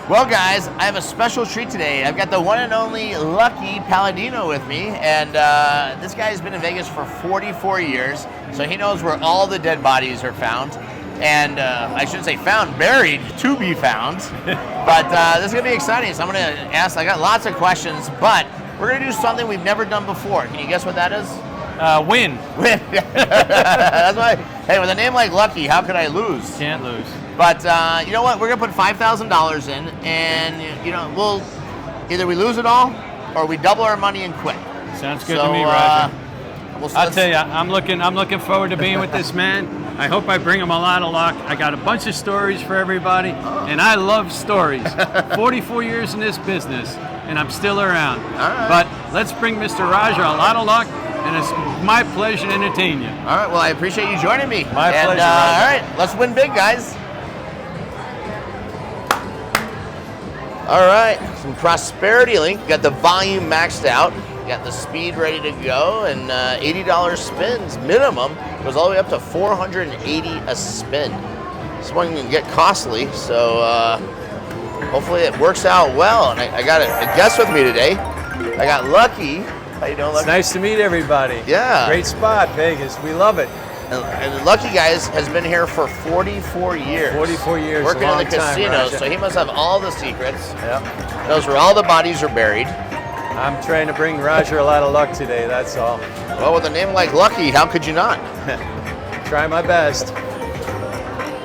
Well, guys, I have a special treat today. I've got the one and only Lucky Palladino with me, and this guy's been in Vegas for 44 years, so he knows where all the dead bodies are found. And I shouldn't say found, buried, to be found. But this is going to be exciting, so I'm going to ask, I got lots of questions, but we're going to do something we've never done before. Can you guess what that is? Win. Win. That's why, hey, with a name like Lucky, how could I lose? Can't lose. But you know what? We're gonna put $5,000 in, and you know, we'll either we lose it all or we double our money and quit. Sounds good to me, Roger. I'll tell you, I'm looking forward to being with this man. I hope I bring him a lot of luck. I got a bunch of stories for everybody, and I love stories. 44 years in this business, and I'm still around. All right. But let's bring Mr. Roger a lot of luck, and it's my pleasure to entertain you. All right. Well, I appreciate you joining me. My pleasure. Roger. All right, let's win big, guys. All right, some Prosperity Link. Got the volume maxed out. Got the speed ready to go, and $80 spins minimum. Goes all the way up to $480 a spin. This one can get costly, so hopefully it works out well. And I got a guest with me today. I got Lucky. How you doing, Lucky? It's nice to meet everybody. Yeah. Great spot, Vegas. We love it. And Lucky, guys, has been here for 44 years. 44 years, working a long in the casinos, time, so he must have all the secrets. Yep. Knows where all the bodies are buried. I'm trying to bring Roger a lot of luck today, that's all. Well, with a name like Lucky, how could you not? Try my best.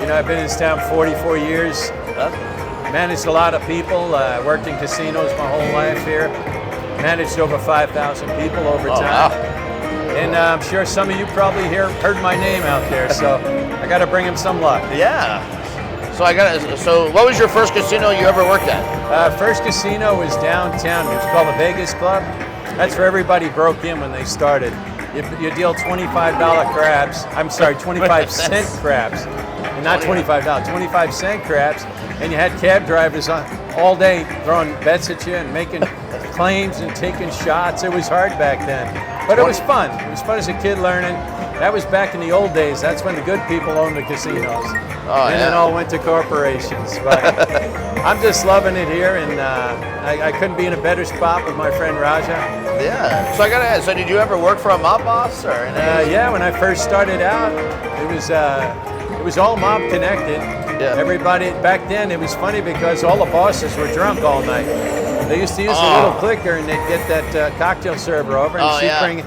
You know, I've been in this town 44 years. Managed a lot of people. Worked in casinos my whole life here. Managed over 5,000 people over time. Wow. And I'm sure some of you probably heard my name out there, so I got to bring him some luck. Yeah. So what was your first casino you ever worked at? First casino was downtown. It was called the Vegas Club. That's where everybody broke in when they started. You deal $25 crabs. I'm sorry, 25-cent crabs. And not $25, 25-cent crabs. And you had cab drivers on all day throwing bets at you and making claims and taking shots. It was hard back then. But it was fun. It was fun as a kid learning. That was back in the old days. That's when the good people owned the casinos. Oh, and it all went to corporations. But I'm just loving it here, and I couldn't be in a better spot with my friend Raja. Yeah. So I gotta ask, so did you ever work for a mob boss or anything? Yeah, when I first started out, it was all mob connected. Yeah. Everybody back then, it was funny because all the bosses were drunk all night. They used to use a little clicker, and they'd get that cocktail server over, and she'd bring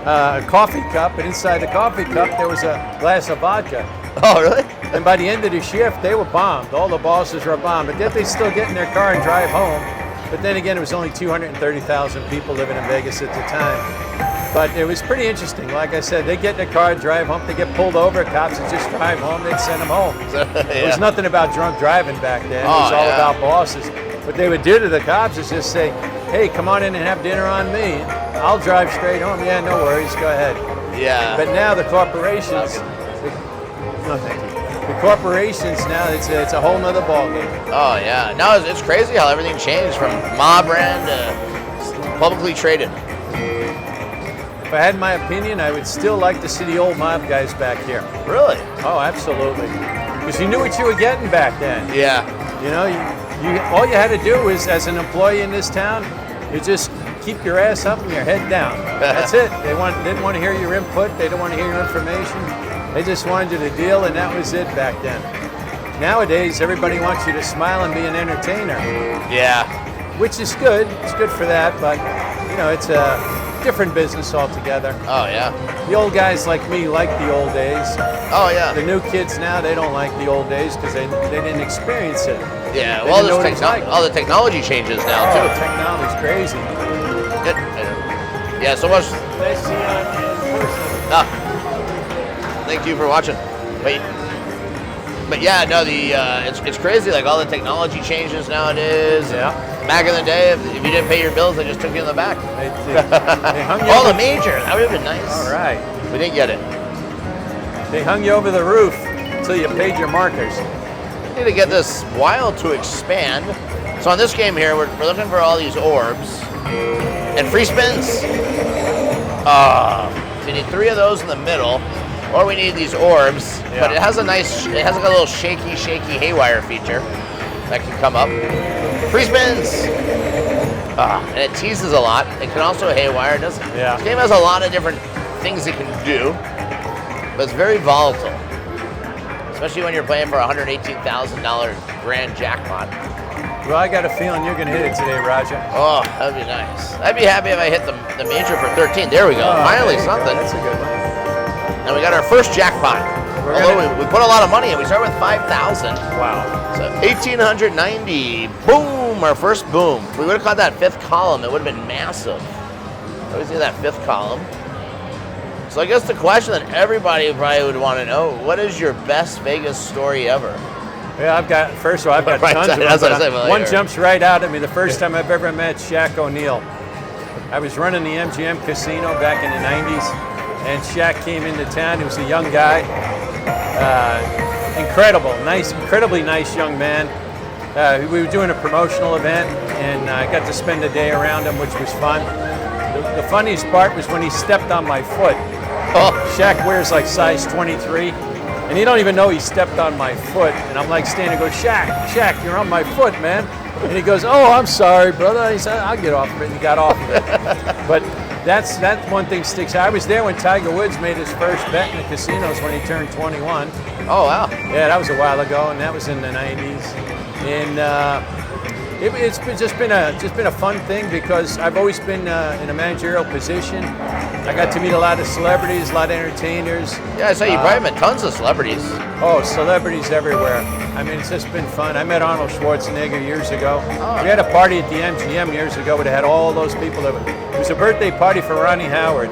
a coffee cup, and inside the coffee cup there was a glass of vodka. Oh, really? And by the end of the shift, they were bombed. All the bosses were bombed, but then they'd still get in their car and drive home. But then again, it was only 230,000 people living in Vegas at the time. But it was pretty interesting. Like I said, they'd get in their car, drive home, they'd get pulled over, cops would just drive home, they'd send them home. There was nothing about drunk driving back then. It was all about bosses. What they would do to the cops is just say, hey, come on in and have dinner on me. I'll drive straight home. Yeah, no worries, go ahead. Yeah. But now the corporations, no thank you. The corporations now, it's a whole nother ballgame. Oh, yeah. Now it's crazy how everything changed from mob ran to publicly traded. If I had my opinion, I would still like to see the old mob guys back here. Really? Oh, absolutely. Because you knew what you were getting back then. Yeah. You know, all you had to do is, as an employee in this town, you just keep your ass up and your head down. That's it. They didn't want to hear your input. They didn't want to hear your information. They just wanted you to deal, and that was it back then. Nowadays, everybody wants you to smile and be an entertainer. Yeah. Which is good. It's good for that, but, you know, it's a different business altogether. Oh, yeah. The old guys like me like the old days. Oh, yeah. The new kids now, they don't like the old days because they didn't experience it. Yeah, well, all the technology changes now, too. Technology's crazy. Yeah, so much. Nice to see you in person. Thank you for watching. But yeah, no, it's crazy, like all the technology changes nowadays. Yeah. Back in the day, if you didn't pay your bills, they just took you in the back. They hung you all the major, that would have been nice. All right. We didn't get it. They hung you over the roof until you paid your markers. We need to get this wild to expand. So on this game here, we're looking for all these orbs. And free spins. We need 3 of those in the middle. Or we need these orbs, but it has like a little shaky haywire feature. that can come up. Free spins. And it teases a lot. It can also haywire. It doesn't. Yeah. This game has a lot of different things it can do, but it's very volatile, especially when you're playing for a $118,000 grand jackpot. Well, I got a feeling you're going to hit it today, Roger. Oh, that'd be nice. I'd be happy if I hit the major for 13. There we go. Finally something. That's a good one. And we got our first jackpot. Although we put a lot of money in. We start with 5,000. Wow. So 1,890. Boom, our first boom. If we would have caught that fifth column, it would have been massive. Always see that fifth column. So I guess the question that everybody probably would want to know, what is your best Vegas story ever? Yeah, I've got tons of them. But one jumps right out at me. The first time I've ever met Shaq O'Neal. I was running the MGM casino back in the 90s, and Shaq came into town. He was a young guy. Incredibly nice young man. We were doing a promotional event, and I got to spend the day around him, which was fun. The funniest part was when he stepped on my foot. Shaq wears like size 23. And he don't even know he stepped on my foot. And I'm like standing there going, Shaq, you're on my foot, man. And he goes, oh, I'm sorry, brother. He said, I'll get off of it. And he got off of it. But that's one thing sticks. I was there when Tiger Woods made his first bet in the casinos when he turned 21. Oh, wow. Yeah, that was a while ago, and that was in the 90s. And it's just been a fun thing because I've always been in a managerial position. I got to meet a lot of celebrities, a lot of entertainers. Yeah, I saw you probably met tons of celebrities. Oh, celebrities everywhere. I mean, it's just been fun. I met Arnold Schwarzenegger years ago. We had a party at the MGM years ago where they had all those people. It was a birthday party for Ronnie Howard.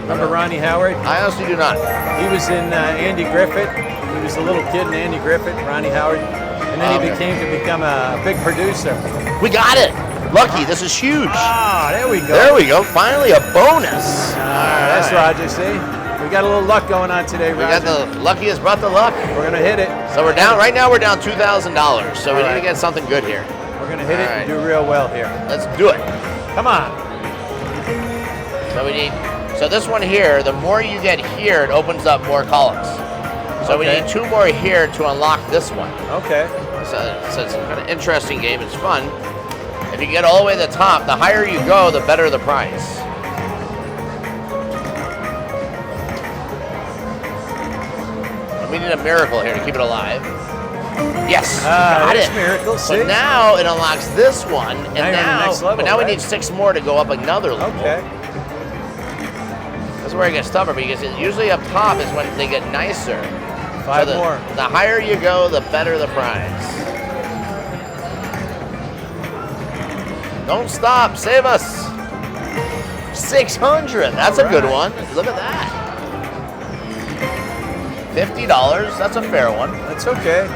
Remember Ronnie Howard? I honestly do not. He was in Andy Griffith. He was the little kid in Andy Griffith, Ronnie Howard. And then he became a big producer. We got it. Lucky, this is huge. Ah, there we go. There we go. Finally a bonus. That's Roger, see? We got a little luck going on today, Roger. We got the luckiest brought the luck. We're going to hit it. So we're down, right now we're down $2,000. So we need to get something good here. We're going to hit it and do real well here. Let's do it. Come on. So this one here, the more you get here, it opens up more columns. So we need 2 more here to unlock this one. Okay. So it's kind of interesting game. It's fun. If you get all the way to the top, the higher you go, the better the prize. And we need a miracle here to keep it alive. Yes, got it. Miracle, so now it unlocks this one, and now we need 6 more to go up another level. Okay. That's where it gets tougher because usually up top is when they get nicer. 5 more. The higher you go, the better the prize. Don't stop, save us. 600, that's a good one. Look at that. $50, that's a fair one. That's okay.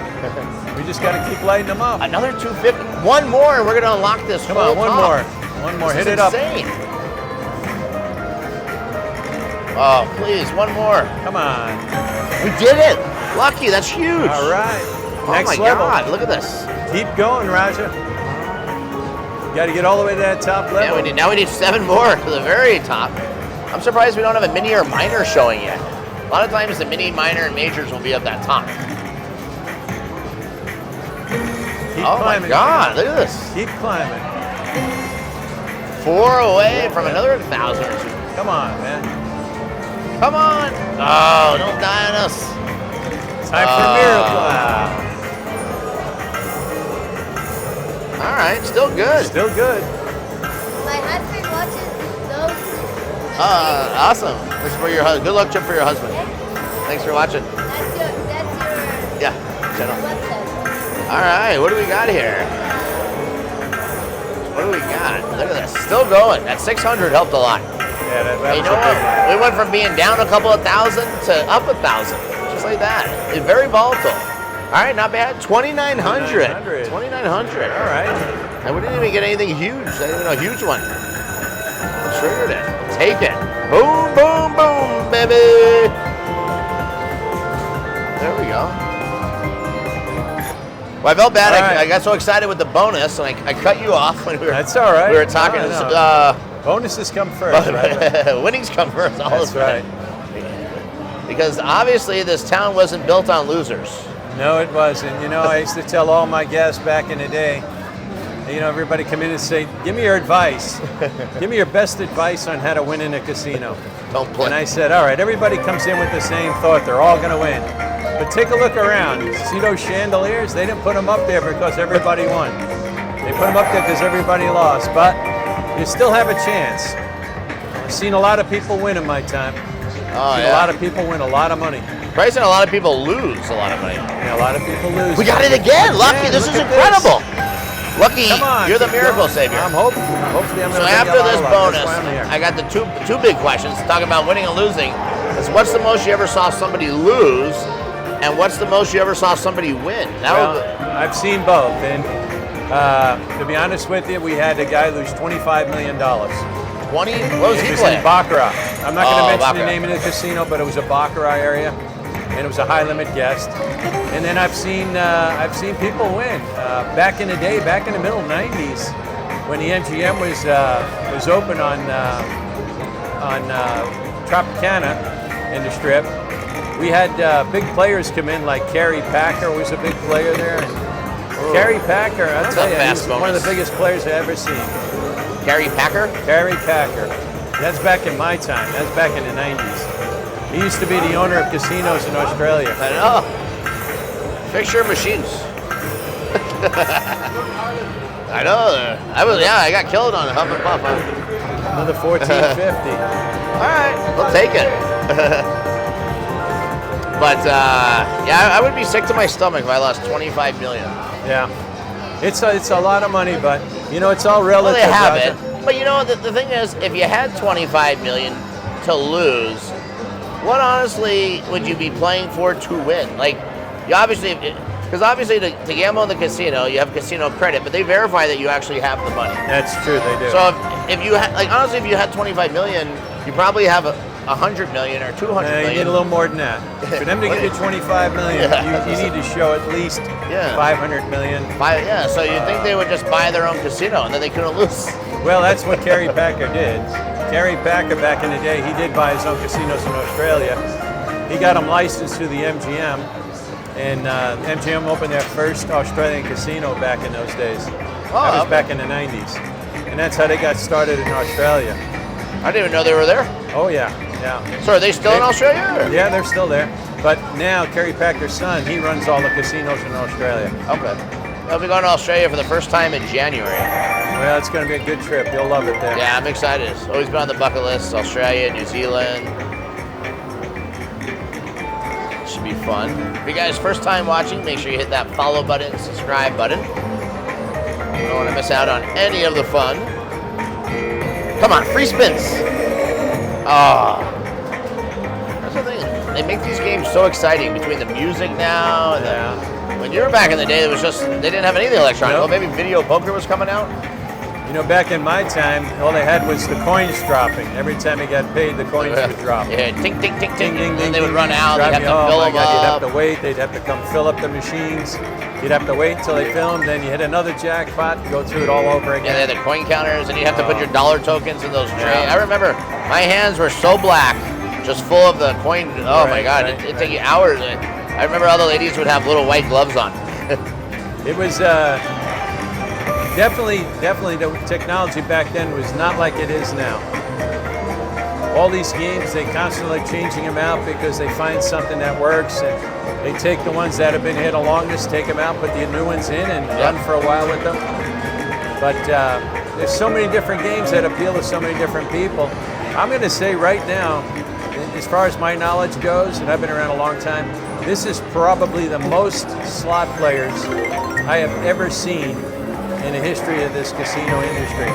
We just got to keep lighting them up. Another 250. One more, and we're going to unlock this Come whole on, one top. more. One more, hit it up. Insane. Oh, please, one more. Come on. We did it. Lucky, that's huge. All right. Next level. Oh my God, look at this. Keep going, Roger. You got to get all the way to that top level. Yeah, now we need 7 more to the very top. I'm surprised we don't have a mini or minor showing yet. A lot of times the mini, minor, and majors will be up that top. Keep climbing. My God, look at this. Keep climbing. 4 away from another 1,000 or 2. Come on, man. Come on. Oh, don't die on us. Time for a miracle. All right, still good. Still good. My husband watches those. Awesome. This is for your husband. Good luck trip for your husband. Thanks for watching. That's your channel. website. All right, what do we got here? What do we got? Look at this. Still going. That 600 helped a lot. Yeah, that you know what? We went from being down a couple of thousand to up 1,000. Just like that. It's very volatile. All right, not bad. 2,900. 2,900. All right. And we didn't even get anything huge. Not even a huge one. Triggered it. Take it. Boom, boom, boom, baby. There we go. Well, I felt bad. I got so excited with the bonus, and I cut you off when we were. That's all right. We were talking. Bonuses come first, right? Winnings come first. That's right. Because obviously this town wasn't built on losers. No, it wasn't. You know, I used to tell all my guests back in the day, you know, everybody come in and say, give me your advice. Give me your best advice on how to win in a casino. Don't play. And I said, all right, everybody comes in with the same thought. They're all going to win. But take a look around. See those chandeliers? They didn't put them up there because everybody won. They put them up there because everybody lost. But you still have a chance. I've seen a lot of people win in my time. Oh, Seen yeah. a lot of people win a lot of money. Probably seen a lot of people lose a lot of money. Yeah, a lot of people lose. We got it again, Lucky. This Look is at incredible. Lucky, Come on, you're the keep miracle going. savior. I'm hoping. Hopefully I'm So going to after this bonus, That's why I'm here. I got the two big questions talking about winning and losing. It's what's the most you ever saw somebody lose, and what's the most you ever saw somebody win? Well, I've seen both, and to be honest with you, we had a guy lose $25 million. 20? What was he It was playing? in Baccarat. I'm not going to mention Baccarat. the name of the casino, but it was a Baccarat area, and it was a high-limit guest. And then I've seen people win. Back in the day, back in the middle 90s, when the MGM was open on Tropicana in the Strip, we had big players come in, like Kerry Packer was a big player there. And Kerry Packer, I'll That's tell a you, fast he's one of the bonus. biggest players I've ever seen. Gary Packer? Kerry Packer. That's back in my time. That's back in the 90s. He used to be the owner of casinos in Australia. I know. Fixture machines. I know. I got killed on Huff N Puff. Huh? Another 1450. All right, we'll take it. But I would be sick to my stomach if I lost 25 million. Yeah. It's a lot of money, but you know, it's all Well, relative. they have Roger. it. But you know, the thing is, if you had 25 million to lose, what honestly would you be playing for to win? Like, you obviously, because obviously to gamble in the casino, you have casino credit, but they verify that you actually have the money. That's true, they do. So if you had, like, honestly, if you had 25 million, you probably have 100 million or 200 you million. need a little more than that. For them to give you 25 million, you need to show at least 500 million. So you'd think they would just buy their own casino and then they couldn't lose. Well, that's what Kerry Packer did. Kerry Packer, back in the day, he did buy his own casinos in Australia. He got them licensed through the MGM, and MGM opened their first Australian casino back in those days. That was back in the 90s. And that's how they got started in Australia. I didn't even know they were there. Oh, yeah. So are they still in Australia? Or? Yeah, they're still there. But now, Kerry Packer's son, he runs all the casinos in Australia. Okay. I'll be going to Australia for the first time in January. Well, it's going to be a good trip. You'll love it there. Yeah, I'm excited. It's always been on the bucket list. Australia, New Zealand. Should be fun. If you guys first time watching, make sure you hit that follow button, subscribe button. You don't want to miss out on any of the fun. Come on, free spins. That's the thing. They make these games so exciting between the music now and when you were back in the day, it was just, they didn't have anything electronic. Nope. Well, maybe video poker was coming out. You know, back in my time, all they had was the coins dropping. Every time you got paid, the coins would drop. Yeah, tink, tink, tink, Ding, tink. ding, And then ding, they would ding, run ding, out. They'd drop have you. to Oh fill my them God, you'd up. have to wait. They'd have to come fill up the machines. You'd have to wait until they fill them. Then you hit another jackpot, go through it all over again. Yeah, they had the coin counters, and you have to put your dollar tokens in those trays. Yeah. I remember my hands were so black, just full of the coin. Oh my Right, God, right, it'd take you hours. I remember all the ladies would have little white gloves on. It was definitely the technology back then was not like it is now. All these games, they constantly changing them out because they find something that works, and they take the ones that have been here the longest, take them out, put the new ones in, and run for a while with them. But there's so many different games that appeal to so many different people. I'm going to say right now, as far as my knowledge goes, and I've been around a long time, this is probably the most slot players I have ever seen in the history of this casino industry.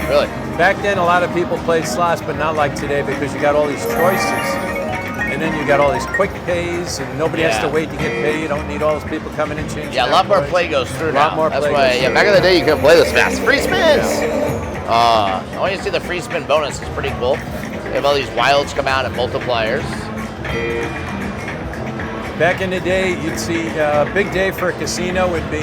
Really? Back then, a lot of people played slots, but not like today because you got all these choices. And then you got all these quick pays, and nobody has to wait to get paid. You don't need all those people coming and changing. Yeah, a lot more play goes through now. A lot more That's play why. goes Yeah, through. back in the day you couldn't play this fast. Free spins. I want you to see the free spin bonus. It's pretty cool. They have all these wilds come out and multipliers. Back in the day, you'd see a big day for a casino would be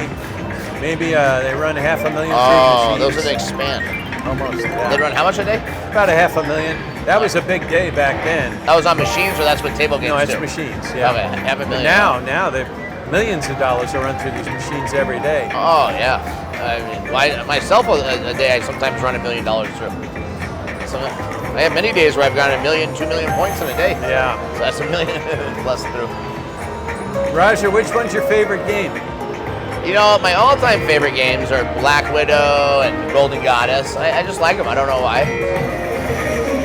maybe they run 500,000 Oh, free those machines. are the expand. Almost. Yeah. They run how much a day? About 500,000. That was a big day back then. That was on machines, or that's with table games No, it's too? machines. Yeah. Okay, 500,000. Now the millions of dollars are run through these machines every day. Oh yeah. I mean, myself a day I sometimes run $1 million through. So I have many days where I've gotten 1 million, 2 million points in a day. Yeah. So that's $1 million plus through. Roger, which one's your favorite game? You know, my all-time favorite games are Black Widow and Golden Goddess. I just like them. I don't know why.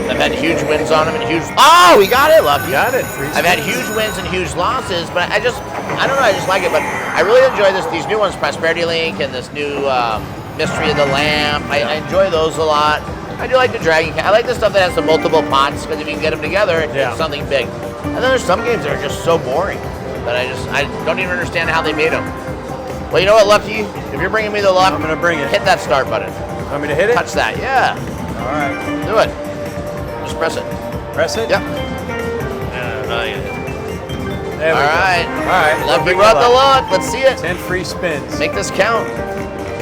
I've had huge wins on them and huge. Oh, we got it, Lucky. Got it. I've had huge wins and huge losses, but I don't know. I just like it. But I really enjoy these new ones, Prosperity Link and this new Mystery of the Lamp. I enjoy those a lot. I do like the Dragon Cat. I like the stuff that has the multiple pots because if you can get them together, it's something big. And then there's some games that are just so boring that I don't even understand how they made them. Well, you know what, Lucky? If you're bringing me the luck, I'm gonna bring it. Hit that start button. Want me to hit it? Touch that, yeah. All right. Do it. Just press it. Press it? Yeah. There we go. All right. All right. Lucky brought the luck. Let's see it. 10 free spins. Make this count.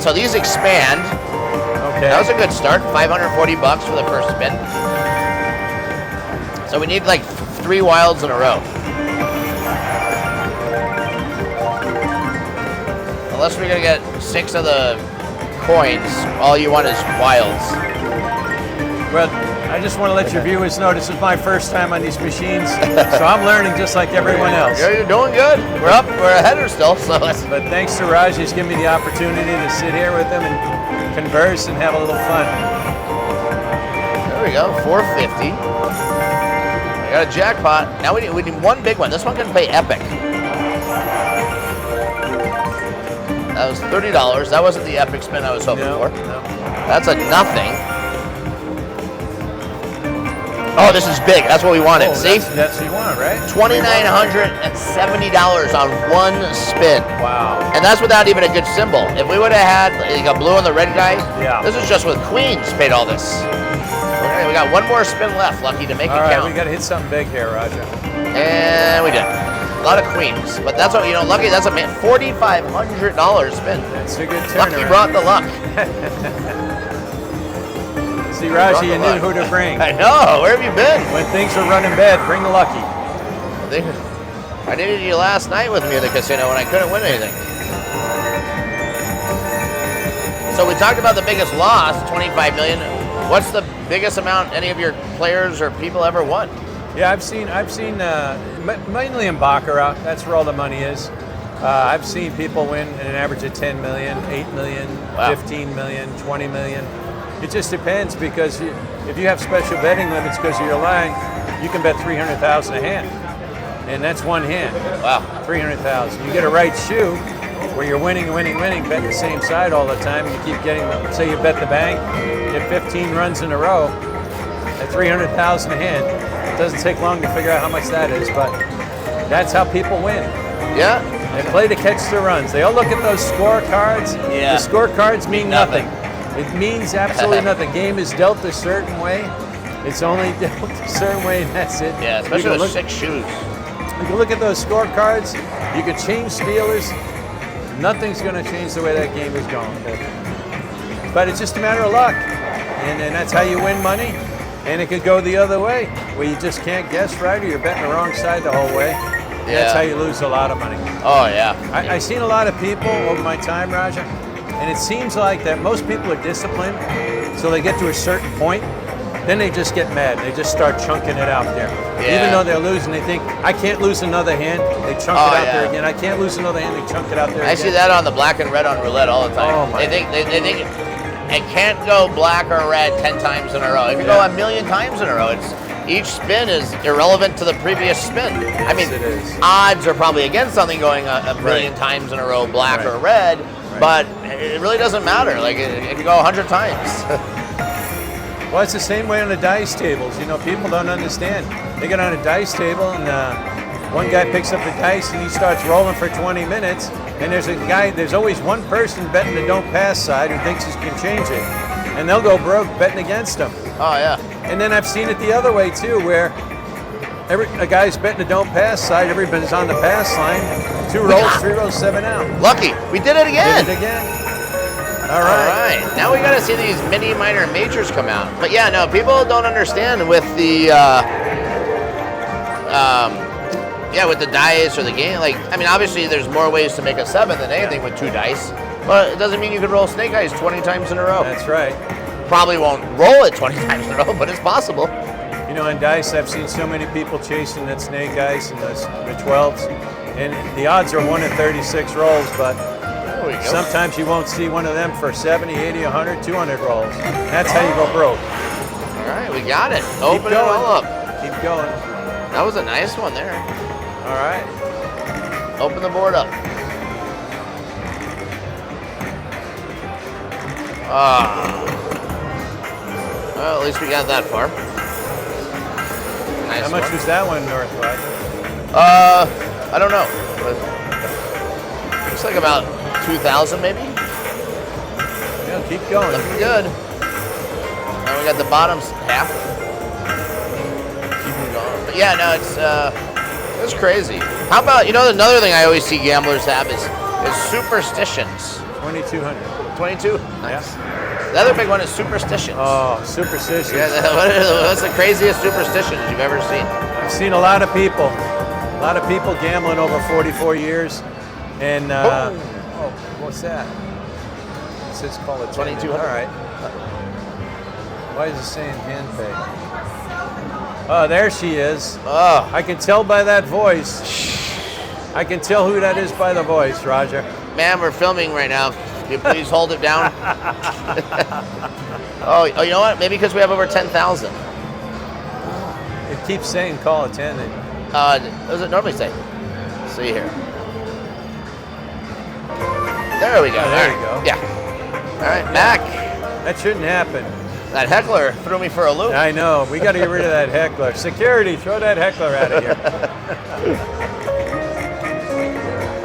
So these expand. Okay. That was a good start. $540 for the first spin. So we need like 3 wilds in a row. Unless we're gonna get 6 of the coins, all you want is wilds. Well, I just want to let your viewers know this is my first time on these machines, so I'm learning just like everyone else. You're doing good. We're ahead or still. So but thanks to Raj, he's given me the opportunity to sit here with him and converse and have a little fun. There we go, 450. I got a jackpot. Now we need one big one. This one can pay epic. That was $30. That wasn't the epic spin I was hoping for. No. That's a nothing. Oh, this is big. That's what we wanted. See? That's what you want, right? $2,970 on one spin. Wow. And that's without even a good symbol. If we would have had like a blue and the red guy, this is just with queens paid all this. Okay, we got one more spin left, Lucky, to make it count. All right, we got to hit something big here, Roger. And we did. A lot of queens, but that's what, you know, Lucky, that's a $4,500 spin. That's a good turnaround. Lucky brought the luck. See, Raji, you knew who to bring. I know. Where have you been? When things were running bad, bring the Lucky. I needed you last night with me at the casino when I couldn't win anything. So we talked about the biggest loss, $25 million. What's the biggest amount any of your players or people ever won? Yeah, I've seen mainly in Baccarat. That's where all the money is. I've seen people win at an average of 10 million, 8 million, 15 million, 20 million. It just depends because if you have special betting limits because of your line, you can bet 300,000 a hand, and that's one hand. Wow, 300,000. You get a right shoe where you're winning, bet the same side all the time, and you keep getting. Say you bet the bank, get 15 runs in a row at 300,000 a hand. It doesn't take long to figure out how much that is, but that's how people win. Yeah. They play to catch the runs. They all look at those scorecards. Yeah. The scorecards mean nothing. It means absolutely nothing. The game is dealt a certain way. It's only dealt a certain way, and that's it. Yeah, especially with 6 shoes. You can look at those scorecards. You can change stealers. Nothing's going to change the way that game is going. But it's just a matter of luck. And that's how you win money. And it could go the other way, where you just can't guess right, or you're betting the wrong side the whole way. And that's how you lose a lot of money. Oh, yeah. I've seen a lot of people over my time, Raja, and it seems like that most people are disciplined, so they get to a certain point, then they just get mad. They just start chunking it out there. Yeah. Even though they're losing, they think, I can't lose another hand. They chunk it out there again. I can't lose another hand. They chunk it out there again. I see that on the black and red on roulette all the time. Oh, my. They think it can't go black or red 10 times in a row. If you go 1,000,000 times in a row, each spin is irrelevant to the previous spin. Yes, I mean, it is. odds are probably against something going a million times in a row, black or red, but it really doesn't matter. Like it can go 100 times. Well, it's the same way on the dice tables. You know, people don't understand. They get on a dice table and one guy picks up the dice and he starts rolling for 20 minutes. And there's always one person betting the don't pass side who thinks he can change it. And they'll go broke betting against him. Oh, yeah. And then I've seen it the other way too, where a guy's betting the don't pass side, everybody's on the pass line. 2 rolls, 3 rolls, 7 out. Lucky, we did it again. Did it again. All right. Now we got to see these mini, minor, majors come out. But yeah, no, people don't understand with the Yeah, with the dice or the game. Like, I mean, obviously there's more ways to make a 7 than anything with 2 dice. But it doesn't mean you can roll snake eyes 20 times in a row. That's right. Probably won't roll it 20 times in a row, but it's possible. You know, in dice, I've seen so many people chasing that snake ice and the 12s, and the odds are 1 in 36 rolls, but There we go. sometimes you won't see one of them for 70, 80, 100, 200 rolls. That's how you go broke. All right, we got it. Open it all up. Keep going. That was a nice one there. All right. Open the board up. Well, at least we got that far. Nice How much one. was that one, North Roger? I don't know. But looks like about 2,000 maybe. Yeah, keep going. Looking good. Now we got the bottom half. Keep going. But yeah, no, it's crazy. How about, you know, another thing I always see gamblers have is superstitions. 2,200. 22? Nice. The other big one is superstitions. Oh, superstitions. Yeah, what's the craziest superstitions you've ever seen? I've seen a lot of people gambling over 44 years, and what's that? It says call it 2200. All right. Why is it saying hand pay? Oh, there she is. Oh, I can tell by that voice. I can tell who that is by the voice, Roger. ma'am, we're filming right now. Can you please hold it down? oh, you know what? Maybe because we have over 10,000. It keeps saying call attendant. What does it normally say? Let's see here. There we go. Oh, there you go. Yeah. All right, back. That shouldn't happen. That heckler threw me for a loop. I know. We got to get rid of that heckler. Security, throw that heckler out of here.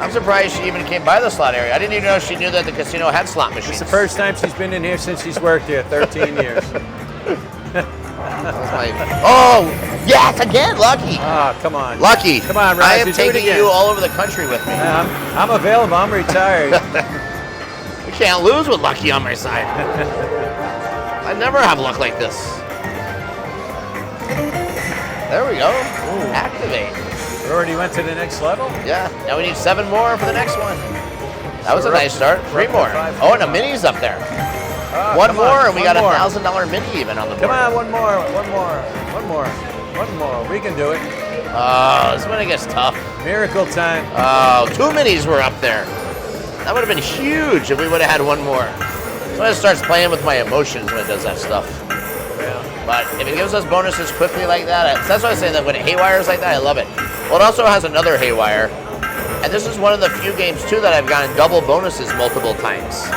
I'm surprised she even came by the slot area. I didn't even know she knew that the casino had slot machines. It's the first time she's been in here since she's worked here, 13 years. Oh, yes, again, Lucky. Ah, come on. Lucky. Come on, I Roger, am do it taking again. you all over the country with me. I'm available. I'm retired. We can't lose with Lucky on my side. I never have luck like this. There we go. Ooh. Activate. We already went to the next level? Yeah, now we need 7 more for the next one. That was So a we're nice up- start. 3 we're more. up to 5. Oh, and a mini's up there. Ah, One come more, on, and we one got a more. $1,000 mini even on the board. Come on, one more. We can do it. Oh, this is when it gets tough. Miracle time. Oh, 2 minis were up there. That would have been huge if we would have had 1 more. So it starts playing with my emotions when it does that stuff. Yeah. But if it gives us bonuses quickly like that, that's why I say that when it haywires like that, I love it. Well, it also has another haywire. And this is one of the few games, too, that I've gotten double bonuses multiple times.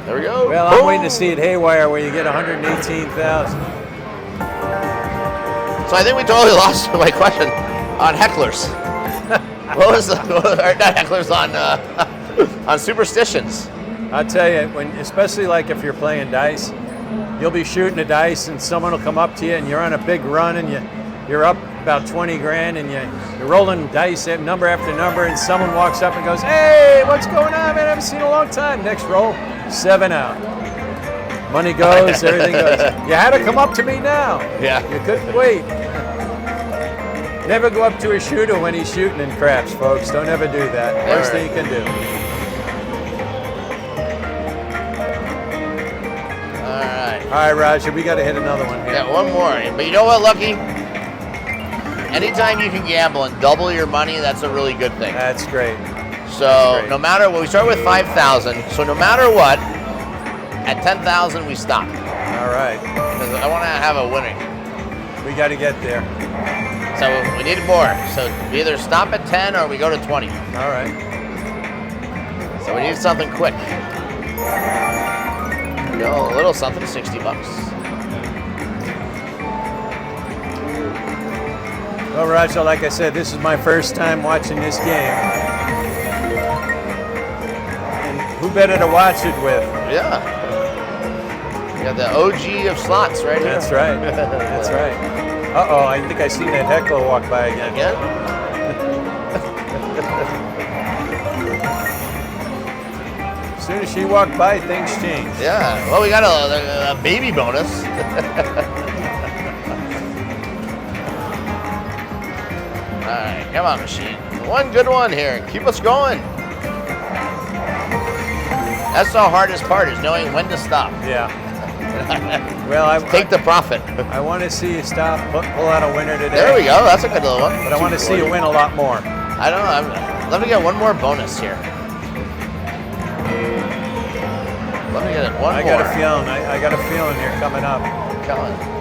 There we go. Well, I'm waiting to see it haywire where you get 118,000. So I think we totally lost my question on hecklers. What was the, or not hecklers, on superstitions? I'll tell you, especially like if you're playing dice, you'll be shooting a dice and someone will come up to you and you're on a big run and you're up about 20 grand and you're rolling dice at number after number and someone walks up and goes, "Hey, what's going on, man? I haven't seen you in a long time." Next roll, 7 out. Money goes, everything goes. You had to come up to me now. Yeah. You couldn't wait. Never go up to a shooter when he's shooting in craps, folks. Don't ever do that. Worst thing you can do. All right, Roger, we got to hit another one here. Yeah, 1 more. But you know what, Lucky? Anytime you can gamble and double your money, that's a really good thing. That's great. So no matter what, we start with 5,000. So no matter what, at 10,000 we stop. All right. Because I want to have a winning. We got to get there. So we need more. So we either stop at 10 or we go to 20. All right. So we need something quick. You know, a little something, $60. Well, Roger, like I said, this is my first time watching this game. And who better to watch it with? Yeah. You got the OG of slots right here. That's right. That's right. Uh-oh, I think I seen that heckler walk by again. Again? As soon as she walked by, things changed. Yeah. Well, we got a baby bonus. All Come on, machine. One good one here. Keep us going. That's the hardest part, is knowing when to stop. Yeah. Well, Take the profit. I want to see you stop, pull out a winner today. There we go. That's a good little one. But I want to see you win a lot more. I don't know. Let me get one more bonus here. Let me get it one more. I got a feeling. I got a feeling you're coming up. Coming.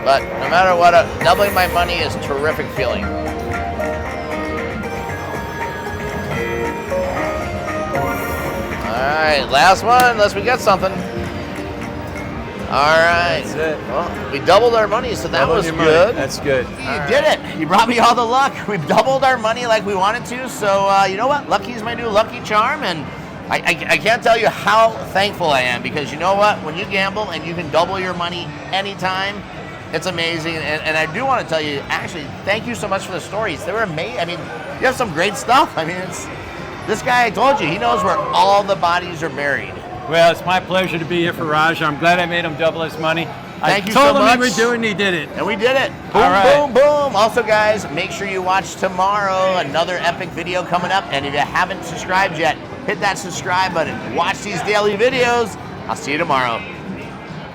But no matter what, doubling my money is a terrific feeling. All right, last one, unless we get something. All right. That's it. Well, we doubled our money, so that Double was your good. money. That's good. You did it. You brought me all the luck. We've doubled our money like we wanted to. So you know what? Lucky's my new lucky charm, and I can't tell you how thankful I am, because you know what? When you gamble and you can double your money anytime, it's amazing. And I do want to tell you, actually, thank you so much for the stories. They were amazing. I mean, you have some great stuff. I mean, this guy, I told you, he knows where all the bodies are buried. Well, it's my pleasure to be here for Raj. I'm glad I made him double his money. Thank you so I told him much. we would do it, and he did it. And we did it. Boom, All right. boom, boom. Also, guys, make sure you watch tomorrow. Another epic video coming up. And if you haven't subscribed yet, hit that subscribe button. Watch these daily videos. I'll see you tomorrow.